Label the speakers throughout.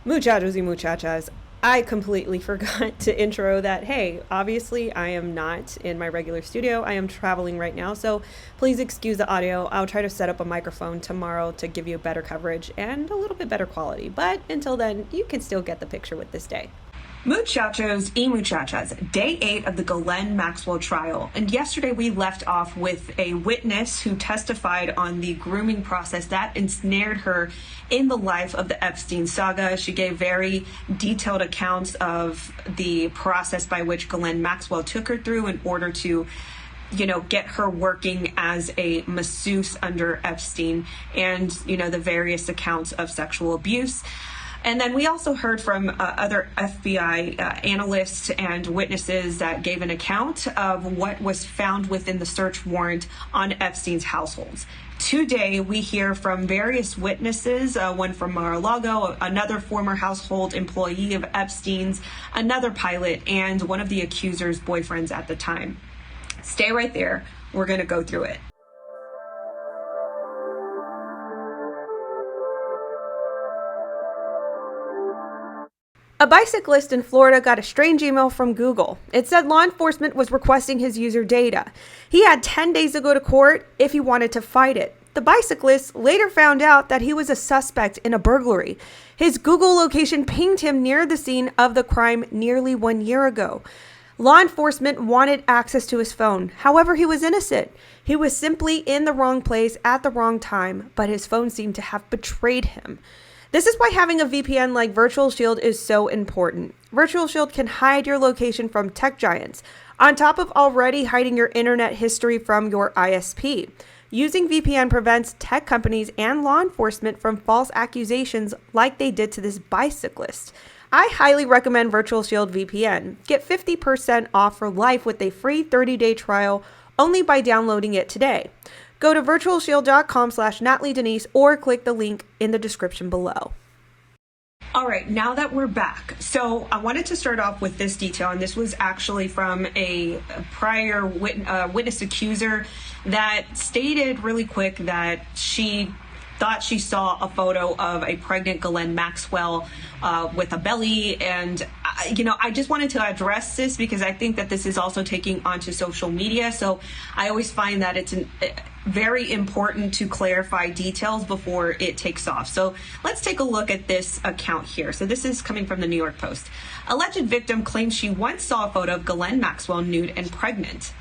Speaker 1: Muchachos y muchachas, I completely forgot to intro that, hey, obviously I am not in my regular studio. I am traveling right now, so please excuse the audio. I'll try to set up a microphone tomorrow to give you better coverage and a little bit better quality. But until then, you can still get the picture with this day.
Speaker 2: Muchachos y muchachas, day 8 of the Ghislaine Maxwell trial. And yesterday we left off with a witness who testified on the grooming process that ensnared her in the life of the Epstein saga. She gave very detailed accounts of the process by which Ghislaine Maxwell took her through in order to get her working as a masseuse under Epstein, and, the various accounts of sexual abuse. And then we also heard from other FBI analysts and witnesses that gave an account of what was found within the search warrant on Epstein's households. Today, we hear from various witnesses, one from Mar-a-Lago, another former household employee of Epstein's, another pilot, and one of the accuser's boyfriends at the time. Stay right there. We're going to go through it.
Speaker 1: A bicyclist in Florida got a strange email from Google. It said law enforcement was requesting his user data. He had 10 days to go to court if he wanted to fight it. The bicyclist later found out that he was a suspect in a burglary. His Google location pinged him near the scene of the crime nearly 1 year ago. Law enforcement wanted access to his phone. However, he was innocent. He was simply in the wrong place at the wrong time, but his phone seemed to have betrayed him. This is why having a VPN like Virtual Shield is so important. Virtual Shield can hide your location from tech giants, on top of already hiding your internet history from your ISP. Using VPN prevents tech companies and law enforcement from false accusations like they did to this bicyclist. I highly recommend Virtual Shield VPN. Get 50% off for life with a free 30-day trial only by downloading it today. Go to virtualshield.com/Natly Denise or click the link in the description below.
Speaker 2: All right, now that we're back, so I wanted to start off with this detail, and this was actually from a prior witness accuser that stated really quick that she thought she saw a photo of a pregnant Ghislaine Maxwell with a belly. And, I just wanted to address this because I think that this is also taking onto social media. So I always find that it's very important to clarify details before it takes off. So let's take a look at this account here. So this is coming from the New York Post. Alleged victim claims she once saw a photo of Ghislaine Maxwell nude and pregnant.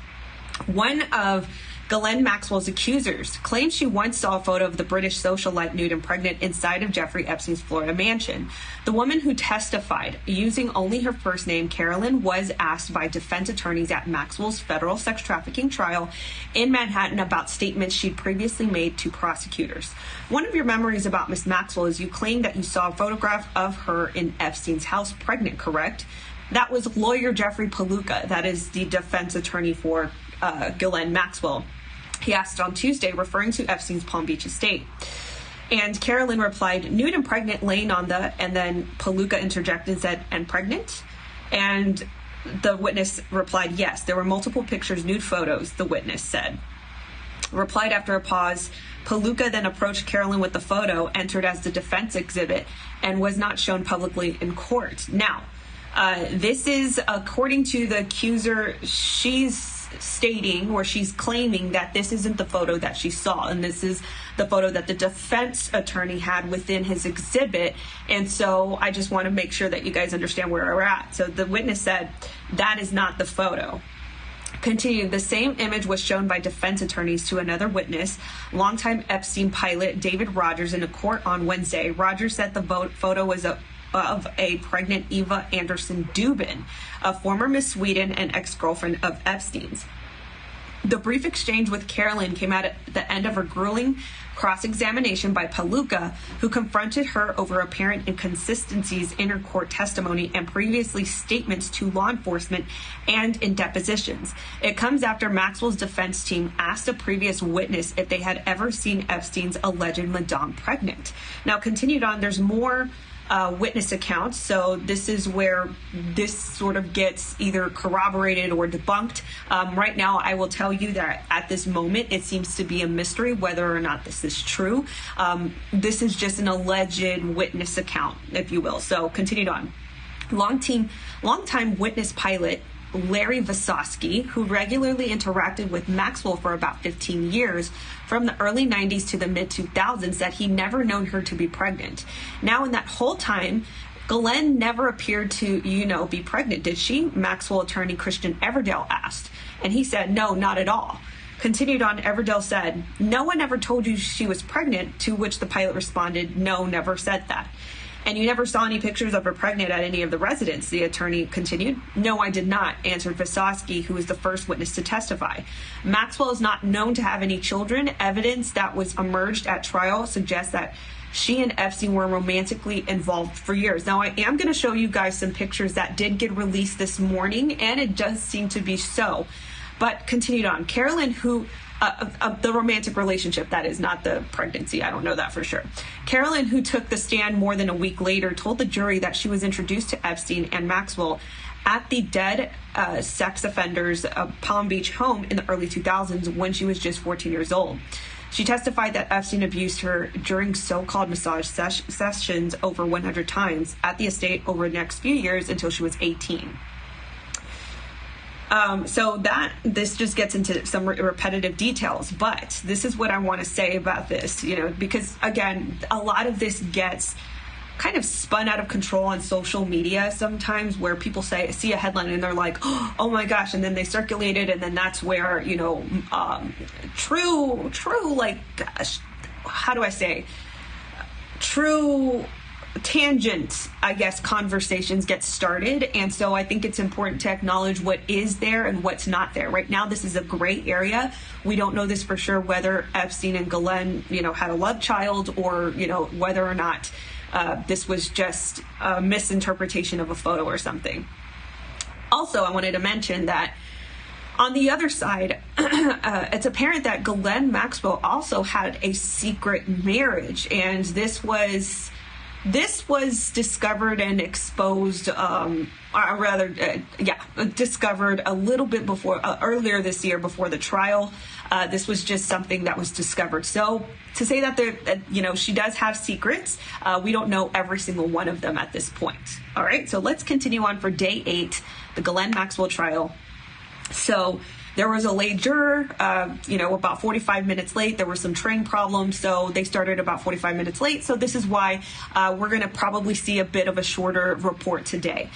Speaker 2: One of Ghislaine Maxwell's accusers claims she once saw a photo of the British socialite nude and pregnant inside of Jeffrey Epstein's Florida mansion. The woman who testified, using only her first name, Carolyn, was asked by defense attorneys at Maxwell's federal sex trafficking trial in Manhattan about statements she'd previously made to prosecutors. One of your memories about Miss Maxwell is you claimed that you saw a photograph of her in Epstein's house pregnant, correct? That was lawyer Jeffrey Palooka, that is the defense attorney for Ghislaine Maxwell. He asked on Tuesday, referring to Epstein's Palm Beach estate. And Carolyn replied, nude and pregnant, laying on the, and then Palooka interjected and said, and pregnant? And the witness replied, yes, there were multiple pictures, nude photos, the witness said. Replied after a pause, Palooka then approached Carolyn with the photo, entered as the defense exhibit, and was not shown publicly in court. Now, this is, according to the accuser, she's stating, or she's claiming, that this isn't the photo that she saw, and this is the photo that the defense attorney had within his exhibit. And so I just want to make sure that you guys understand where we're at. So the witness said that is not the photo. Continuing, the same image was shown by defense attorneys to another witness, longtime Epstein pilot David Rogers, in a court on Wednesday. Rogers said the photo was of a pregnant Eva Anderson Dubin, a former Miss Sweden and ex-girlfriend of Epstein's. The brief exchange with Carolyn came at the end of her grueling cross-examination by Palooka, who confronted her over apparent inconsistencies in her court testimony and previously statements to law enforcement and in depositions. It comes after Maxwell's defense team asked a previous witness if they had ever seen Epstein's alleged madame pregnant. Now, continued on, there's more witness accounts. So this is where this sort of gets either corroborated or debunked. Right now, I will tell you that at this moment, it seems to be a mystery whether or not this is true. This is just an alleged witness account, if you will. So continued on. Longtime witness pilot Larry Vysotsky, who regularly interacted with Maxwell for about 15 years, from the early 90s to the mid-2000s, said he never known her to be pregnant. Now, in that whole time, 𝘱𝘬𝘮 never appeared to, be pregnant, did she? Maxwell attorney Christian Everdell asked. And he said, no, not at all. Continued on, Everdell said, no one ever told you she was pregnant, to which the pilot responded, no, never said that. And you never saw any pictures of her pregnant at any of the residents, the attorney continued. No, I did not, answered Vysotsky, who was the first witness to testify. Maxwell is not known to have any children. Evidence that was emerged at trial suggests that she and Epstein were romantically involved for years. Now, I am going to show you guys some pictures that did get released this morning, and it does seem to be so. But continued on, Carolyn, who... the romantic relationship, that is, not the pregnancy. I don't know that for sure. Carolyn, who took the stand more than a week later, told the jury that she was introduced to Epstein and Maxwell at the dead sex offenders Palm Beach home in the early 2000s when she was just 14 years old. She testified that Epstein abused her during so-called massage sessions over 100 times at the estate over the next few years until she was 18. So this just gets into some repetitive details, but this is what I want to say about this, because again, a lot of this gets kind of spun out of control on social media sometimes, where people see a headline and they're like, oh my gosh, and then they circulate it, and then that's where, true tangent, I guess, conversations get started. And so I think it's important to acknowledge what is there and what's not there. Right now, this is a gray area. We don't know this for sure, whether Epstein and 𝘱𝘬𝘮, had a love child, or, whether or not this was just a misinterpretation of a photo or something. Also, I wanted to mention that on the other side, it's apparent that 𝘱𝘬𝘮 Maxwell also had a secret marriage, and this was discovered and exposed, discovered a little bit before, earlier this year before the trial. This was just something that was discovered. So to say that she does have secrets, we don't know every single one of them at this point. All right, so let's continue on for day 8, the 𝘱𝘮 Maxwell trial. So there was a late juror, about 45 minutes late. There were some train problems, so they started about 45 minutes late. So this is why we're going to probably see a bit of a shorter report today.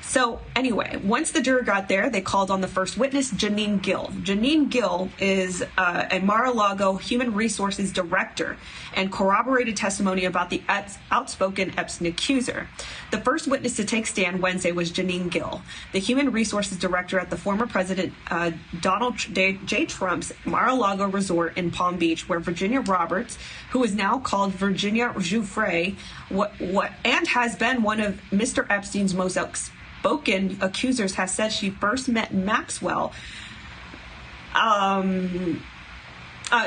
Speaker 2: So anyway, once the juror got there, they called on the first witness, Jeannine Gill. Jeannine Gill is a Mar-a-Lago human resources director and corroborated testimony about the outspoken Epstein accuser. The first witness to take stand Wednesday was Jeannine Gill, the human resources director at the former President Donald J. Trump's Mar-a-Lago resort in Palm Beach, where Virginia Roberts, who is now called Virginia Giuffre, and has been one of Mr. Epstein's most outspoken accusers, has said she first met Maxwell.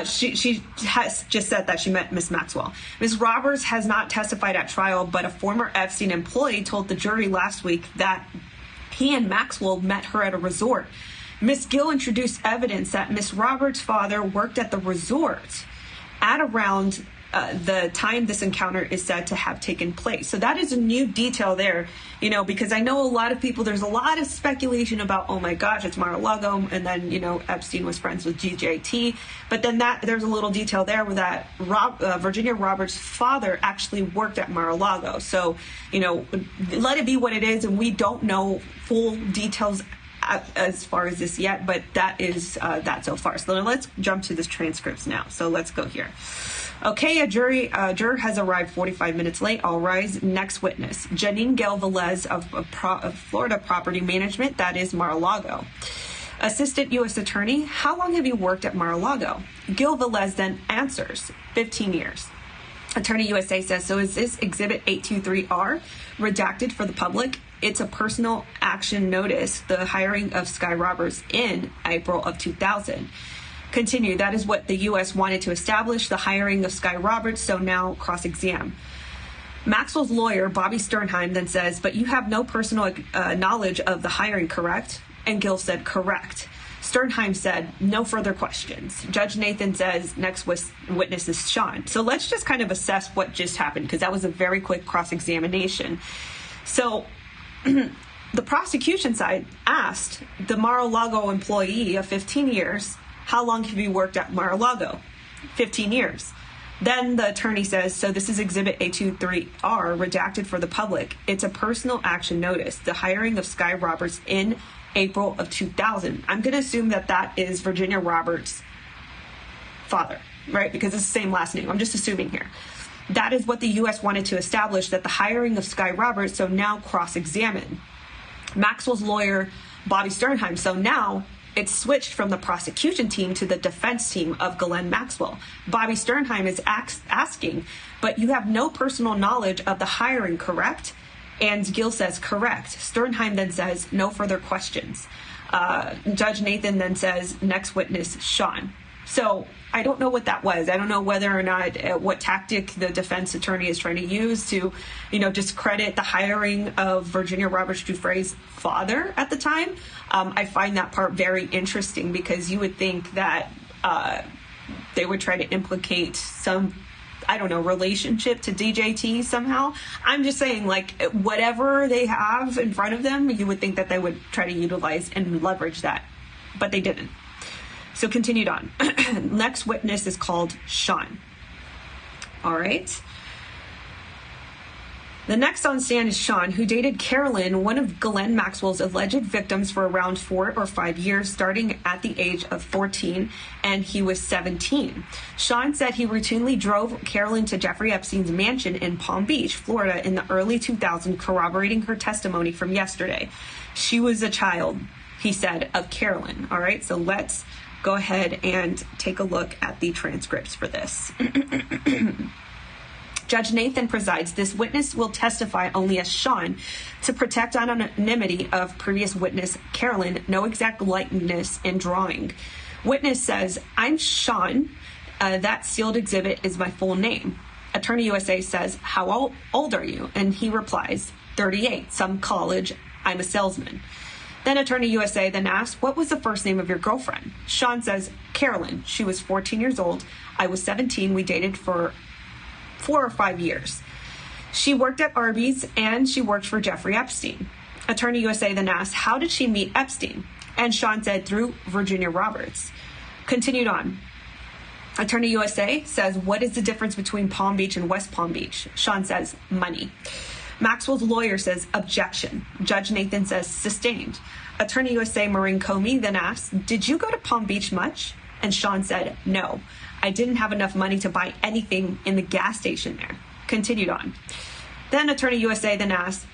Speaker 2: She has just said that she met Miss Maxwell. Ms. Roberts has not testified at trial, but a former Epstein employee told the jury last week that he and Maxwell met her at a resort. Ms. Gill introduced evidence that Ms. Roberts' father worked at the resort at around the time this encounter is said to have taken place. So that is a new detail there, because I know a lot of people, there's a lot of speculation about, oh my gosh, it's Mar-a-Lago, and then, Epstein was friends with GJT. But then there's a little detail there with that Virginia Roberts' father actually worked at Mar-a-Lago. So, let it be what it is, and we don't know full details as far as this yet, but that is that so far. So let's jump to this transcripts now. So let's go here. Okay, a juror has arrived 45 minutes late. All rise. Next witness, Jeannine Gill Velez of Florida Property Management, that is Mar-a-Lago. Assistant U.S. Attorney, how long have you worked at Mar-a-Lago? Gill Velez then answers, 15 years. Attorney USA says, so is this Exhibit 823R redacted for the public? It's a personal action notice, the hiring of Sky Roberts in April of 2000. Continue, that is what the U.S. wanted to establish, the hiring of Sky Roberts, so now cross-exam. Maxwell's lawyer, Bobby Sternheim, then says, but you have no personal knowledge of the hiring, correct? And Gill said, correct. Sternheim said, no further questions. Judge Nathan says, next witness is Sean. So let's just kind of assess what just happened, because that was a very quick cross-examination. So the prosecution side asked the Mar-a-Lago employee of 15 years, how long have you worked at Mar-a-Lago? 15 years. Then the attorney says, so this is Exhibit A23R, redacted for the public. It's a personal action notice, the hiring of Sky Roberts in April of 2000. I'm going to assume that that is Virginia Roberts' father, right? Because it's the same last name. I'm just assuming here. That is what the U.S. wanted to establish, that the hiring of Sky Roberts, so now cross-examine. Maxwell's lawyer, Bobby Sternheim, so now it's switched from the prosecution team to the defense team of Ghislaine Maxwell. Bobby Sternheim is asking, but you have no personal knowledge of the hiring, correct? And Gill says, correct. Sternheim then says, no further questions. Judge Nathan then says, next witness, Sean. So I don't know what that was. I don't know whether or not what tactic the defense attorney is trying to use to, discredit the hiring of Virginia Roberts Giuffre's father at the time. I find that part very interesting, because you would think that they would try to implicate some, relationship to DJT somehow. I'm just saying, whatever they have in front of them, you would think that they would try to utilize and leverage that, but they didn't. So continued on. Next witness is called Sean. All right. The next on stand is Sean, who dated Carolyn, one of Ghislaine Maxwell's alleged victims, for around 4 or 5 years, starting at the age of 14, and he was 17. Sean said he routinely drove Carolyn to Jeffrey Epstein's mansion in Palm Beach, Florida, in the early 2000s, corroborating her testimony from yesterday. She was a child, he said, of Carolyn. All right, so let's go ahead and take a look at the transcripts for this. Judge Nathan presides. This witness will testify only as Sean to protect anonymity of previous witness Carolyn, no exact likeness in drawing. Witness says, I'm Sean. That sealed exhibit is my full name. Attorney USA says, how old are you? And he replies, 38, some college. I'm a salesman. Then Attorney USA then asks, what was the first name of your girlfriend? Sean says, Carolyn. She was 14 years old. I was 17. We dated for 4 or 5 years. She worked at Arby's and she worked for Jeffrey Epstein. Attorney USA then asks, how did she meet Epstein? And Sean said, through Virginia Roberts. Continued on. Attorney USA says, what is the difference between Palm Beach and West Palm Beach? Sean says, money. Maxwell's lawyer says, objection. Judge Nathan says, sustained. Attorney USA Maureen Comey then asks, did you go to Palm Beach much? And Sean said, no. I didn't have enough money to buy anything in the gas station there. Continued on. Then Attorney USA then asks,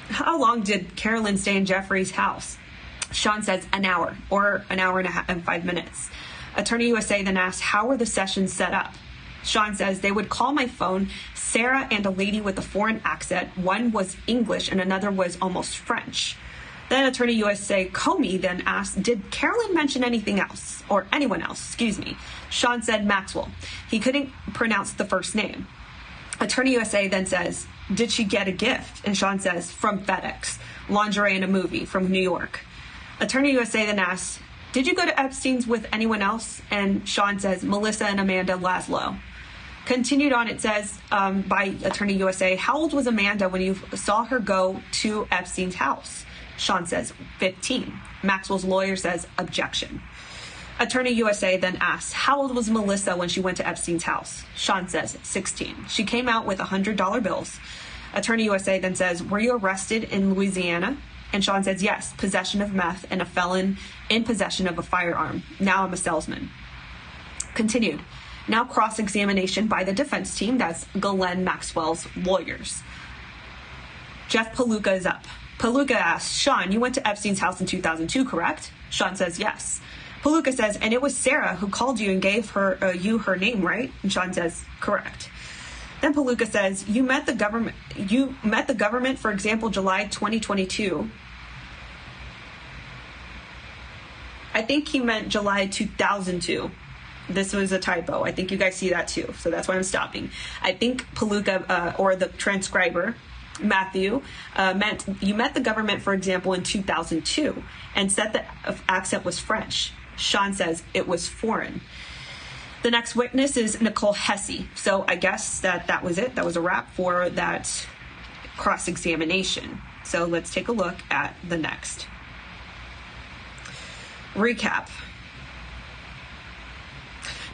Speaker 2: how long did Carolyn stay in Jeffrey's house? Sean says, an hour, or an hour and a half and 5 minutes. Attorney USA then asks, how were the sessions set up? Sean says, they would call my phone, Sarah and a lady with a foreign accent. One was English and another was almost French. Then Attorney USA Comey then asked, did Carolyn mention anything else? Or anyone else, excuse me. Sean said Maxwell. He couldn't pronounce the first name. Attorney USA then says, did she get a gift? And Sean says, from FedEx, lingerie in a movie from New York. Attorney USA then asks, did you go to Epstein's with anyone else? And Sean says, Melissa and Amanda Laszlo. Continued on, it says by Attorney USA, how old was Amanda when you saw her go to Epstein's house? Sean says 15. Maxwell's lawyer says objection. Attorney USA then asks, how old was Melissa when she went to Epstein's house? Sean says 16. She came out with $100 bills. Attorney USA then says, were you arrested in Louisiana? And Sean says, yes, possession of meth and a felon in possession of a firearm. Now I'm a salesman. Continued. Now cross-examination by the defense team. That's Ghislaine Maxwell's lawyers. Jeff Palooka is up. Palooka asks, Sean, you went to Epstein's house in 2002, correct? Sean says, yes. Palooka says, and it was Sarah who called you and gave you her name, right? And Sean says, correct. Then Palooka says, you met the government, for example, July 2022. I think he meant July 2002. This was a typo. I think you guys see that too, so that's why I'm stopping. I think Palooka, or the transcriber, Matthew, meant you met the government, for example, in 2002 and said the accent was French. Sean says it was foreign. The next witness is 𝘏𝘶𝘮𝘢𝘮𝘬. So I guess that was it. That was a wrap for that cross-examination. So let's take a look at the next. Recap.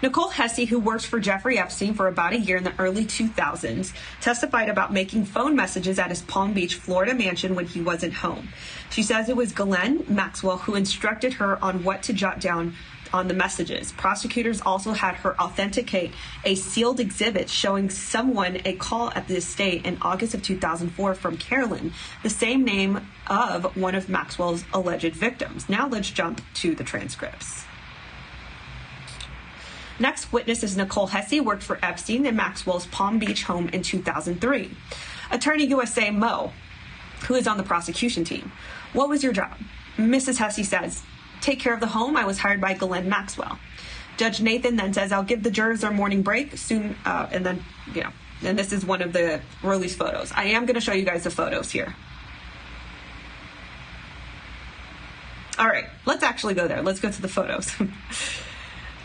Speaker 2: 𝘏𝘶𝘮𝘢𝘮𝘬, who worked for Jeffrey Epstein for about a year in the early 2000s, testified about making phone messages at his Palm Beach, Florida mansion when he wasn't home. She says it was Ghislaine Maxwell who instructed her on what to jot down on the messages. Prosecutors also had her authenticate a sealed exhibit showing someone a call at the estate in August of 2004 from Carolyn, the same name of one of Maxwell's alleged victims. Now let's jump to the transcripts. Next witness is 𝘏𝘶𝘮𝘢𝘮𝘬, worked for Epstein in Maxwell's Palm Beach home in 2003. Attorney USA Mo, who is on the prosecution team. What was your job? Mrs. Hesse says, take care of the home. I was hired by Ghislaine Maxwell. Judge Nathan then says, I'll give the jurors their morning break soon. And then, and this is one of the release photos. I am going to show you guys the photos here. All right, let's actually go there. Let's go to the photos.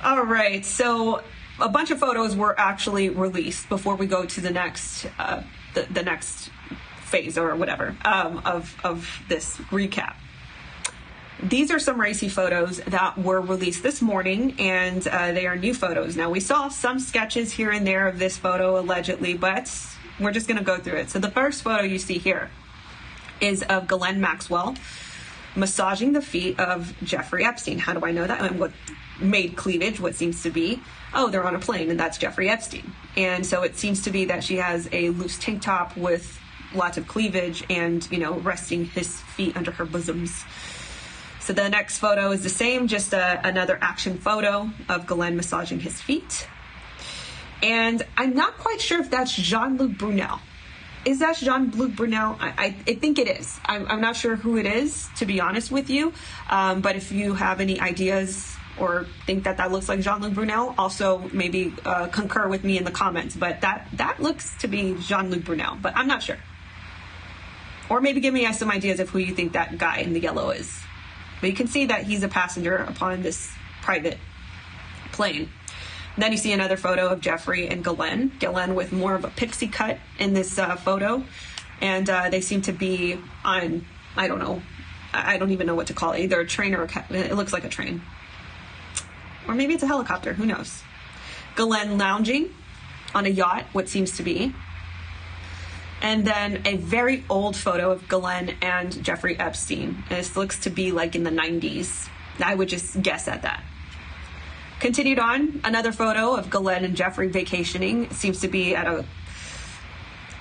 Speaker 2: All right, so a bunch of photos were actually released before we go to the next, the next phase or whatever of this recap. These are some racy photos that were released this morning, and they are new photos. Now, we saw some sketches here and there of this photo allegedly, but we're just going to go through it. So the first photo you see here is of Ghislaine Maxwell massaging the feet of Jeffrey Epstein. How do I know that? And what made cleavage, what seems to be, oh, they're on a plane, and that's Jeffrey Epstein. And so it seems to be that she has a loose tank top with lots of cleavage and, resting his feet under her bosoms. So the next photo is the same, just another action photo of Ghislaine massaging his feet. And I'm not quite sure if that's Jean-Luc Brunel. Is that Jean-Luc Brunel? I think it is. I'm not sure who it is, to be honest with you. But if you have any ideas or think that looks like Jean-Luc Brunel, also maybe concur with me in the comments. But that looks to be Jean-Luc Brunel, but I'm not sure. Or maybe give me some ideas of who you think that guy in the yellow is. But you can see that he's a passenger upon this private plane. Then you see another photo of Jeffrey and Ghislaine. Ghislaine with more of a pixie cut in this photo. And they seem to be on, I don't know, I don't even know what to call it. Either a train or it looks like a train. Or maybe it's a helicopter, who knows. Ghislaine lounging on a yacht, what seems to be. And then a very old photo of Ghislaine and Jeffrey Epstein. And this looks to be like in the 90s. I would just guess at that. Continued on, another photo of Ghislaine and Jeffrey vacationing. It seems to be at a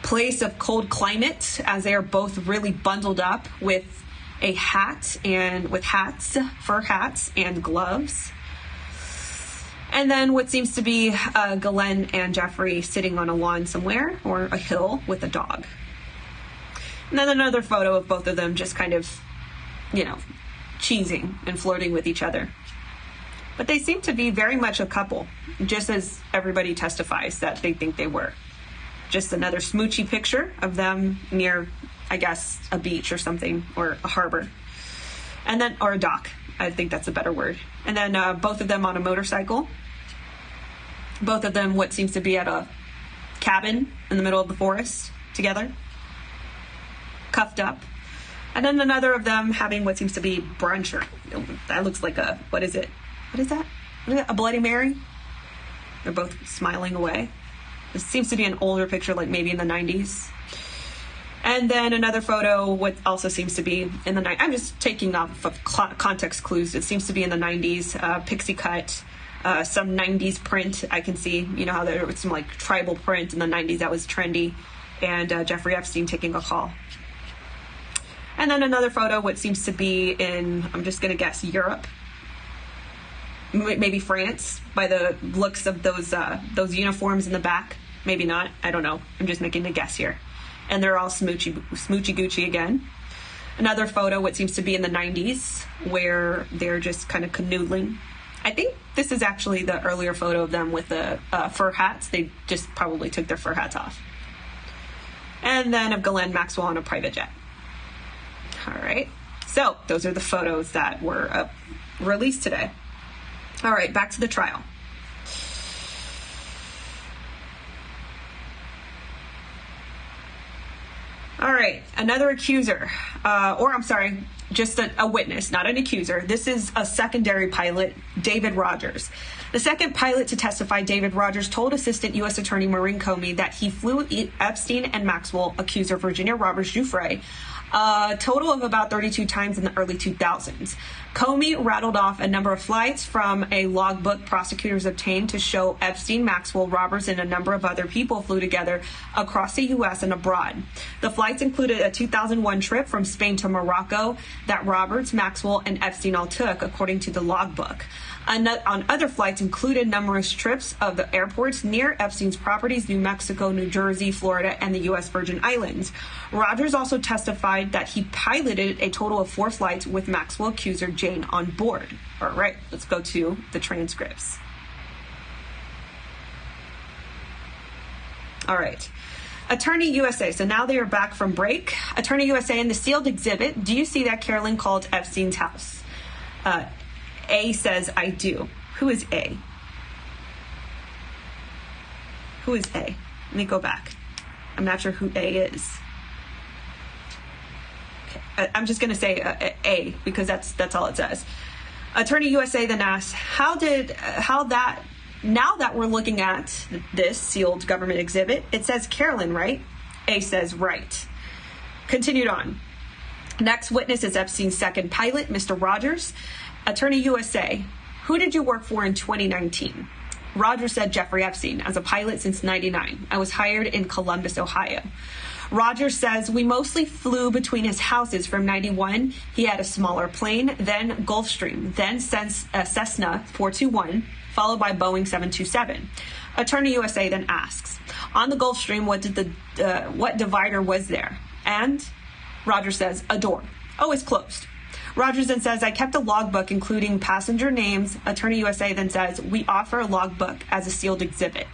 Speaker 2: place of cold climate, as they are both really bundled up with a hat and with hats, fur hats and gloves. And then what seems to be Ghislaine and Jeffrey sitting on a lawn somewhere or a hill with a dog. And then another photo of both of them just kind of, cheesing and flirting with each other. But they seem to be very much a couple, just as everybody testifies that they think they were. Just another smoochy picture of them near, I guess, a beach or something, or a harbor. And then, or a dock. I think that's a better word. And then both of them on a motorcycle. Both of them what seems to be at a cabin in the middle of the forest together. Cuffed up. And then another of them having what seems to be brunch, or that looks like a, what is it? What is that? A Bloody Mary? They're both smiling away. This seems to be an older picture, like maybe in the 90s. And then another photo, what also seems to be in the 90s. I'm just taking off of context clues. It seems to be in the 90s, pixie cut, some 90s print. I can see, how there was some like tribal print in the 90s that was trendy. And Jeffrey Epstein taking a call. And then another photo, what seems to be in, I'm just going to guess, Europe. Maybe France, by the looks of those uniforms in the back. Maybe not. I don't know. I'm just making a guess here. And they're all smoochy Gucci again. Another photo, what seems to be in the 90s, where they're just kind of canoodling I think this is actually the earlier photo of them with the fur hats. They just probably took their fur hats off. And then of Ghislaine Maxwell on a private jet. All right. So those are the photos that were released today. All right, back to the trial. All right, another accuser, just a witness, not an accuser. This is a secondary pilot, David Rogers. The second pilot to testify, David Rogers, told Assistant U.S. Attorney Maureen Comey that he flew Epstein and Maxwell, accuser Virginia Roberts Giuffre, a total of about 32 times in the early 2000s. Comey rattled off a number of flights from a logbook prosecutors obtained to show Epstein, Maxwell, Roberts, and a number of other people flew together across the U.S. and abroad. The flights included a 2001 trip from Spain to Morocco that Roberts, Maxwell, and Epstein all took, according to the logbook. On other flights included numerous trips of the airports near Epstein's properties, New Mexico, New Jersey, Florida, and the U.S. Virgin Islands. Rogers also testified that he piloted a total of 4 flights with Maxwell accuser Jane on board. All right, let's go to the transcripts. All right. Attorney USA. So now they are back from break. Attorney USA, in the sealed exhibit, do you see that Carolyn called Epstein's house? A says, I do. Who is A? Who is A? Let me go back. I'm not sure who A is. Okay. I'm just going to say A because that's all it says. Attorney USA then asks, now that we're looking at this sealed government exhibit, it says Carolyn, right? A says, right. Continued on. Next witness is Epstein's second pilot, Mr. Rogers. Attorney USA, who did you work for in 2019? Rogers said Jeffrey Epstein, as a pilot since '99. I was hired in Columbus, Ohio. Rogers says, we mostly flew between his houses from '91. He had a smaller plane, then Gulfstream, then Cessna 421, followed by Boeing 727. Attorney USA then asks, on the Gulfstream, what divider was there? And Rogers says, a door. Oh, it's closed. Rogers then says, I kept a logbook including passenger names. Attorney USA then says, we offer a logbook as a sealed exhibit.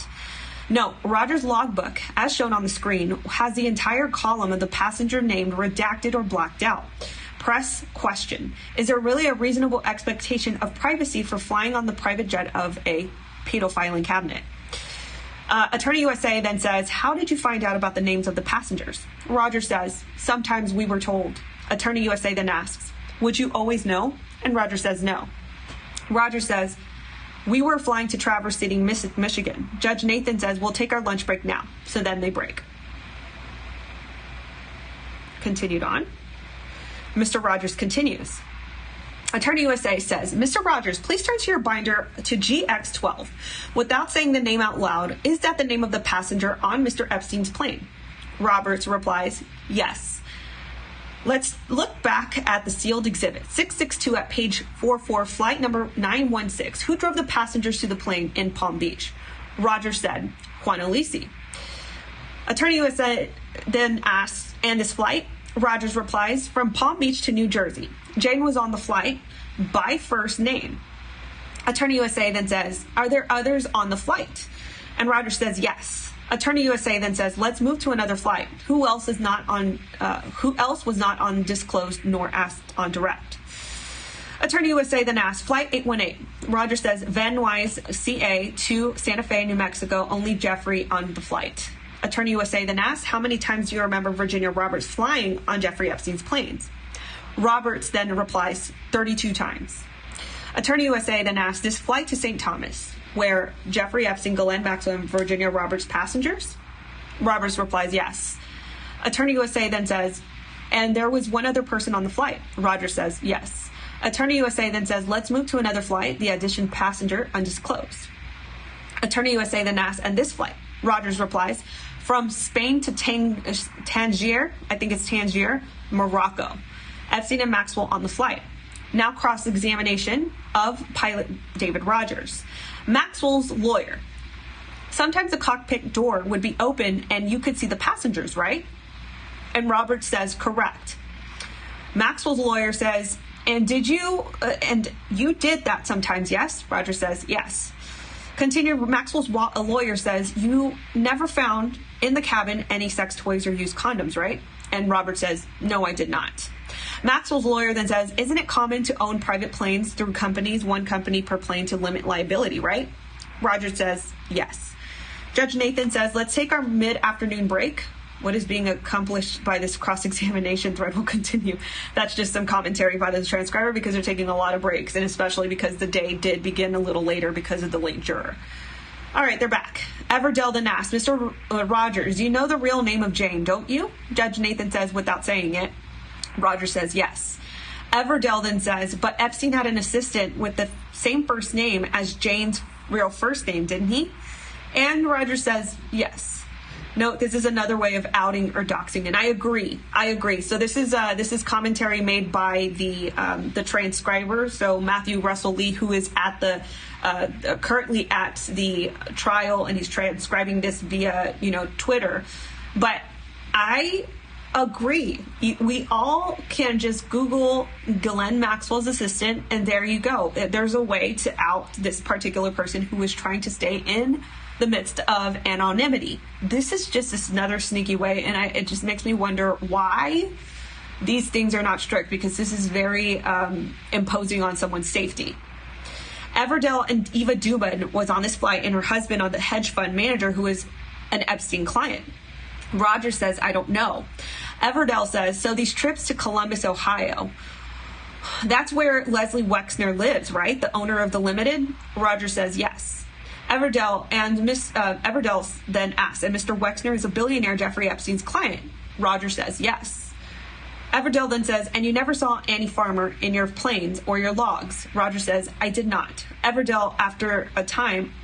Speaker 2: No, Rogers' logbook, as shown on the screen, has the entire column of the passenger named redacted or blacked out. Press question. Is there really a reasonable expectation of privacy for flying on the private jet of a pedophile cabinet? Attorney USA then says, how did you find out about the names of the passengers? Rogers says, sometimes we were told. Attorney USA then asks, would you always know? And Rogers says no. Rogers says, we were flying to Traverse City, Michigan. Judge Nathan says, we'll take our lunch break now. So then they break. Continued on. Mr. Rogers continues. Attorney USA says, Mr. Rogers, please turn to your binder to GX12. Without saying the name out loud, is that the name of the passenger on Mr. Epstein's plane? Roberts replies, yes. Let's look back at the sealed exhibit, 662 at page 44, flight number 916. Who drove the passengers to the plane in Palm Beach? Rogers said, 𝘱𝘏. Attorney USA then asks, and this flight? Rogers replies, from Palm Beach to New Jersey. Jane was on the flight by first name. Attorney USA then says, are there others on the flight? And Rogers says, yes. Attorney USA then says, let's move to another flight. Who else was not on disclosed nor asked on direct? Attorney USA then asks, flight 818. Rogers says, Van Nuys CA to Santa Fe, New Mexico, only Jeffrey on the flight. Attorney USA then asks, how many times do you remember Virginia Roberts flying on Jeffrey Epstein's planes? Roberts then replies, 32 times. Attorney USA then asks, this flight to St. Thomas, where Jeffrey Epstein, Ghislaine Maxwell, and Virginia Roberts passengers? Roberts replies, yes. Attorney USA then says, and there was one other person on the flight? Rogers says, yes. Attorney USA then says, let's move to another flight, the addition passenger undisclosed. Attorney USA then asks, and this flight? Rogers replies, from Spain to Tangier, I think it's Tangier, Morocco. Epstein and Maxwell on the flight. Now cross-examination of pilot David Rogers. Maxwell's lawyer. Sometimes the cockpit door would be open and you could see the passengers, right? And Roberts says, correct. Maxwell's lawyer says, And you did that sometimes, yes? Roger says, yes. Continue, Maxwell's lawyer says, you never found in the cabin any sex toys or used condoms, right? And Robert says, no, I did not. Maxwell's lawyer then says, isn't it common to own private planes through companies, one company per plane to limit liability, right? Roger says, yes. Judge Nathan says, let's take our mid-afternoon break. What is being accomplished by this cross-examination thread will continue. That's just some commentary by the transcriber because they're taking a lot of breaks, and especially because the day did begin a little later because of the late juror. All right, they're back. 𝘱𝘐𝘓 then asks, Mr. Rogers, you know the real name of Jane, don't you? Judge Nathan says without saying it. Roger says yes. 𝘱𝘐𝘓 then says, but Epstein had an assistant with the same first name as Jane's real first name, didn't he? And Roger says yes. Note, this is another way of outing or doxing, and I agree. So this is commentary made by the transcriber. So Matthew Russell Lee, who is at the currently at the trial, and he's transcribing this via Twitter. But I agree. We all can just Google Ghislaine Maxwell's assistant, and there you go. There's a way to out this particular person who is trying to stay in the midst of anonymity. This is just another sneaky way, and it just makes me wonder why these things are not strict, because this is very imposing on someone's safety. 𝘱𝘐𝘓 and Eva Dubin was on this flight, and her husband on the hedge fund manager who is an Epstein client. Roger says, I don't know. 𝘱𝘍𝘐 says, so these trips to Columbus, Ohio, that's where Leslie Wexner lives, right? The owner of the Limited? Roger says yes. 𝘱𝘍𝘐 then asks, and Mr. Wexner is a billionaire Jeffrey Epstein's client? Roger says yes. 𝘱𝘍𝘐 then says, and you never saw Annie Farmer in your planes or your logs? Roger says, I did not. 𝘱𝘍𝘐, after a time,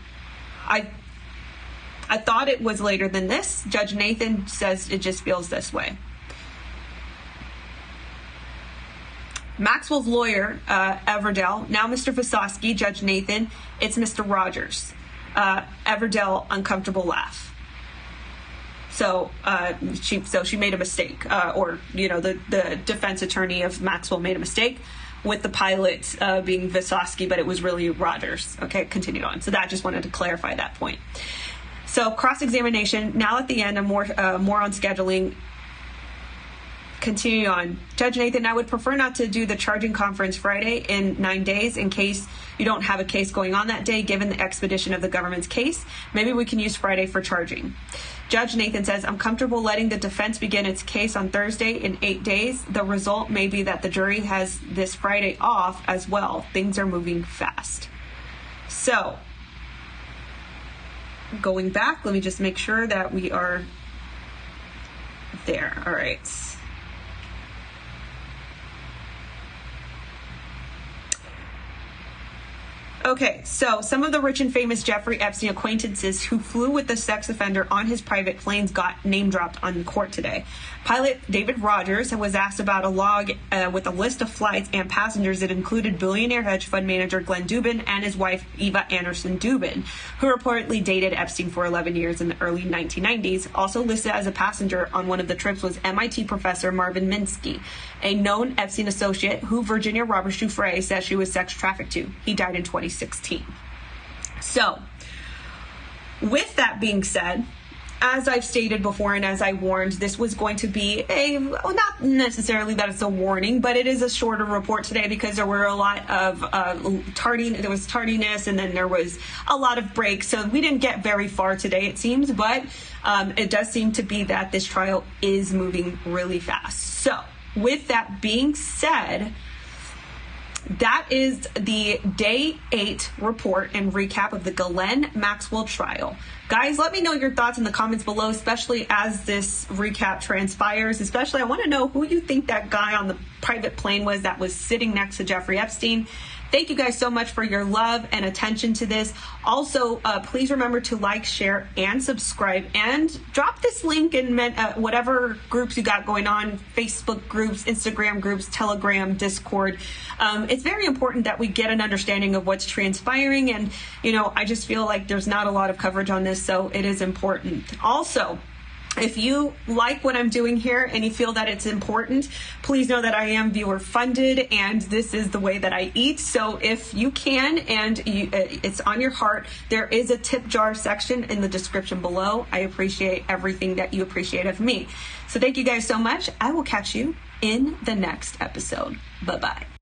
Speaker 2: I thought it was later than this. Judge Nathan says it just feels this way. Maxwell's lawyer, 𝘱𝘍𝘐, now Mr. Visosky, Judge Nathan, it's Mr. Rogers. 𝘱𝘍𝘐, uncomfortable laugh. So she made a mistake, or the defense attorney of Maxwell made a mistake with the pilot being Visosky, but it was really Rogers. Okay, continued on. So that just wanted to clarify that point. So cross-examination now at the end, and more on scheduling. Continue on. Judge Nathan, I would prefer not to do the charging conference Friday in 9 days in case you don't have a case going on that day, given the expedition of the government's case. Maybe we can use Friday for charging. Judge Nathan says, I'm comfortable letting the defense begin its case on Thursday in 8 days. The result may be that the jury has this Friday off as well. Things are moving fast. So, going back, let me just make sure that we are there. All right. Okay, so some of the rich and famous Jeffrey Epstein acquaintances who flew with the sex offender on his private planes got name dropped on court today. Pilot David Rogers was asked about a log with a list of flights and passengers that included billionaire hedge fund manager Glenn Dubin and his wife Eva Anderson Dubin, who reportedly dated Epstein for 11 years in the early 1990s. Also listed as a passenger on one of the trips was MIT professor Marvin Minsky, a known Epstein associate who Virginia Roberts Giuffre says she was sex trafficked to. He died in 2016. So, with that being said, as I've stated before and as I warned, this was going to be not necessarily that it's a warning, but it is a shorter report today because there were a lot of there was tardiness, and then there was a lot of breaks. So we didn't get very far today, it seems, but it does seem to be that this trial is moving really fast. So with that being said, that is the Day 8 report and recap of the Ghislaine Maxwell trial. Guys, let me know your thoughts in the comments below, especially as this recap transpires. Especially, I want to know who you think that guy on the private plane was that was sitting next to Jeffrey Epstein. Thank you guys so much for your love and attention to this. Also, please remember to like, share, and subscribe, and drop this link in whatever groups you got going on, Facebook groups, Instagram groups, Telegram, Discord. It's very important that we get an understanding of what's transpiring, and, I just feel like there's not a lot of coverage on this, so it is important. Also, If you like what I'm doing here and you feel that it's important, please know that I am viewer funded and this is the way that I eat. So if you can and it's on your heart, there is a tip jar section in the description below. I appreciate everything that you appreciate of me. So thank you guys so much. I will catch you in the next episode. Bye-bye.